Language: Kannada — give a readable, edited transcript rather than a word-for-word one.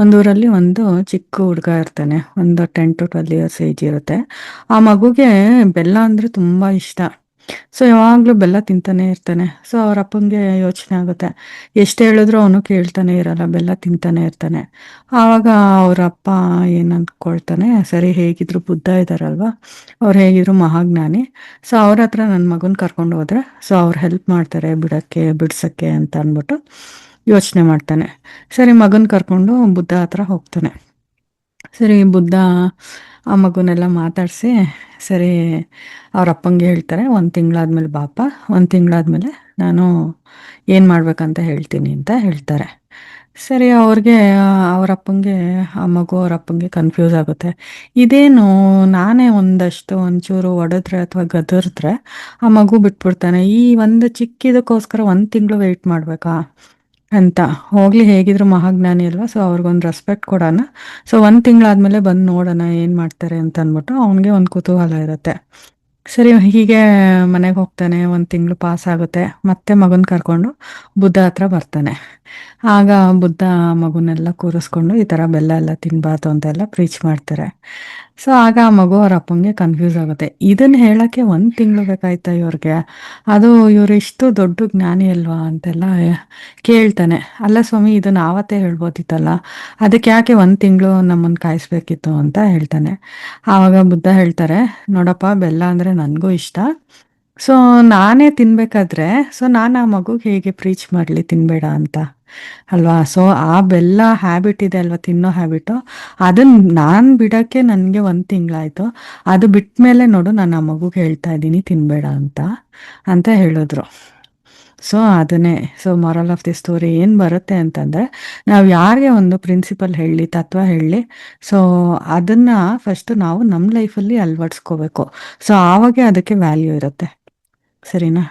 ಒಂದೂರಲ್ಲಿ ಒಂದು ಚಿಕ್ಕ ಹುಡುಗ ಇರ್ತಾನೆ. ಒಂದು 10 to 12 ಇಯರ್ಸ್ ಏಜ್ ಇರುತ್ತೆ. ಆ ಮಗುಗೆ ಬೆಲ್ಲ ಅಂದ್ರೆ ತುಂಬಾ ಇಷ್ಟ. ಸೊ ಯಾವಾಗ್ಲೂ ಬೆಲ್ಲ ತಿಂತಾನೆ ಇರ್ತಾನೆ. ಸೊ ಅವ್ರ ಅಪ್ಪಂಗೆ ಯೋಚನೆ ಆಗುತ್ತೆ. ಎಷ್ಟು ಹೇಳಿದ್ರು ಅವನು ಕೇಳ್ತಾನೆ ಇರಲ್ಲ, ಬೆಲ್ಲ ತಿಂತಾನೆ ಇರ್ತಾನೆ. ಆವಾಗ ಅವ್ರ ಅಪ್ಪ ಏನ್ ಅನ್ಕೊಳ್ತಾನೆ, ಸರಿ ಹೇಗಿದ್ರು ಬುದ್ಧ ಇದಾರಲ್ವಾ, ಅವ್ರು ಹೇಗಿದ್ರು ಮಹಾಜ್ಞಾನಿ. ಸೊ ಅವ್ರ ಹತ್ರ ನನ್ನ ಮಗನ್ ಕರ್ಕೊಂಡು ಹೋದ್ರೆ ಸೊ ಅವ್ರು ಹೆಲ್ಪ್ ಮಾಡ್ತಾರೆ ಬಿಡ್ಸಕ್ಕೆ ಅಂತ ಅಂದ್ಬಿಟ್ಟು ಯೋಚನೆ ಮಾಡ್ತಾನೆ. ಸರಿ ಮಗನ್ ಕರ್ಕೊಂಡು ಬುದ್ಧ ಹತ್ರ ಹೋಗ್ತಾನೆ. ಸರಿ ಬುದ್ಧ ಆ ಮಗುನೆಲ್ಲ ಮಾತಾಡಿಸಿ ಸರಿ ಅವ್ರ ಅಪ್ಪಂಗೆ ಹೇಳ್ತಾರೆ, 1 ತಿಂಗಳಾದ್ಮೇಲೆ ಬಾಪ, 1 ತಿಂಗಳಾದ್ಮೇಲೆ ನಾನು ಏನು ಮಾಡ್ಬೇಕಂತ ಹೇಳ್ತೀನಿ ಅಂತ ಹೇಳ್ತಾರೆ. ಸರಿ ಅವ್ರಿಗೆ ಅವ್ರ ಅಪ್ಪಂಗೆ ಆ ಮಗು ಅವ್ರ ಅಪ್ಪಂಗೆ ಕನ್ಫ್ಯೂಸ್ ಆಗುತ್ತೆ. ಇದೇನು, ನಾನೇ ಒಂಚೂರು ಹೊಡೆದ್ರೆ ಅಥವಾ ಗದರಿದ್ರೆ ಆ ಮಗು ಬಿಟ್ಬಿಡ್ತಾನೆ, ಈ ಒಂದು ಚಿಕ್ಕಿದಕ್ಕೋಸ್ಕರ 1 ತಿಂಗಳು ವೆಯ್ಟ್ ಮಾಡಬೇಕಾ ಅಂತ. ಹೋಗ್ಲಿ ಹೇಗಿದ್ರು ಮಹಾಜ್ಞಾನಿ ಅಲ್ವಾ, ಸೊ ಅವ್ರಿಗೊಂದು ರೆಸ್ಪೆಕ್ಟ್ ಕೊಡೋಣ. ಸೊ 1 ತಿಂಗಳಾದ್ಮೇಲೆ ಬಂದು ನೋಡೋಣ ಏನು ಮಾಡ್ತಾರೆ ಅಂತ ಅಂದ್ಬಿಟ್ಟು ಅವನಿಗೆ ಒಂದು ಕುತೂಹಲ ಇರುತ್ತೆ. ಸರಿ ಹೀಗೆ ಮನೆಗೆ ಹೋಗ್ತಾನೆ. 1 ತಿಂಗಳು ಪಾಸ್ ಆಗುತ್ತೆ. ಮತ್ತೆ ಮಗನ ಕರ್ಕೊಂಡು ಬುದ್ಧ ಹತ್ರ ಬರ್ತಾನೆ. ಆಗ ಬುದ್ಧ ಮಗುನೆಲ್ಲ ಕೂರಿಸ್ಕೊಂಡು ಈ ಥರ ಬೆಲ್ಲ ಎಲ್ಲ ತಿನ್ಬಾರ್ದು ಅಂತೆಲ್ಲ ಪ್ರೀಚ್ ಮಾಡ್ತಾರೆ. ಸೊ ಆಗ ಆ ಮಗು ಅವ್ರ ಅಪ್ಪಂಗೆ ಕನ್ಫ್ಯೂಸ್ ಆಗುತ್ತೆ. ಇದನ್ನ ಹೇಳಕ್ಕೆ 1 ತಿಂಗಳು ಬೇಕಾಯ್ತಾ ಇವ್ರಿಗೆ, ಅದು ಇವ್ರು ಇಷ್ಟು ದೊಡ್ಡ ಜ್ಞಾನಿ ಅಲ್ವಾ ಅಂತೆಲ್ಲ ಕೇಳ್ತಾನೆ. ಅಲ್ಲ ಸ್ವಾಮಿ, ಇದನ್ನ ಆವತ್ತೇ ಹೇಳ್ಬೋದಿತ್ತಲ್ಲ, ಅದಕ್ಕೆ ಯಾಕೆ 1 ತಿಂಗಳು ನಮ್ಮನ್ನು ಕಾಯಿಸ್ಬೇಕಿತ್ತು ಅಂತ ಹೇಳ್ತಾನೆ. ಆವಾಗ ಬುದ್ಧ ಹೇಳ್ತಾರೆ, ನೋಡಪ್ಪ, ಬೆಲ್ಲ ಅಂದರೆ ನನಗೂ ಇಷ್ಟ. ಸೊ ನಾನೇ ತಿನ್ಬೇಕಾದ್ರೆ ಸೊ ನಾನು ಆ ಮಗುಗೆ ಹೇಗೆ ಪ್ರೀಚ್ ಮಾಡಲಿ ತಿನ್ಬೇಡ ಅಂತ, ಅಲ್ವಾ? ಸೊ ಆ ಬೆಲ್ಲ ಹ್ಯಾಬಿಟ್ ಇದೆ ಅಲ್ವಾ, ತಿನ್ನೋ ಹ್ಯಾಬಿಟು, ಅದನ್ನ ನಾನು ಬಿಡೋಕ್ಕೆ ನನಗೆ 1 ತಿಂಗಳಾಯಿತು. ಅದು ಬಿಟ್ಟ ಮೇಲೆ ನೋಡು ನಾನು ಆ ಮಗುಗೆ ಹೇಳ್ತಾ ಇದ್ದೀನಿ ತಿನ್ಬೇಡ ಅಂತ ಹೇಳಿದ್ರು. ಸೊ ಅದನ್ನೇ, so moral of the story ಏನು ಬರುತ್ತೆ ಅಂತಂದರೆ, ನಾವು ಯಾರಿಗೆ ಒಂದು ಪ್ರಿನ್ಸಿಪಲ್ ಹೇಳಲಿ, ತತ್ವ ಹೇಳಲಿ, ಸೊ ಅದನ್ನು ಫಸ್ಟು ನಾವು ನಮ್ಮ ಲೈಫಲ್ಲಿ ಅಳವಡಿಸ್ಕೋಬೇಕು. ಸೊ ಆವಾಗೇ ಅದಕ್ಕೆ ವ್ಯಾಲ್ಯೂ ಇರುತ್ತೆ. ಸರಿನಾ?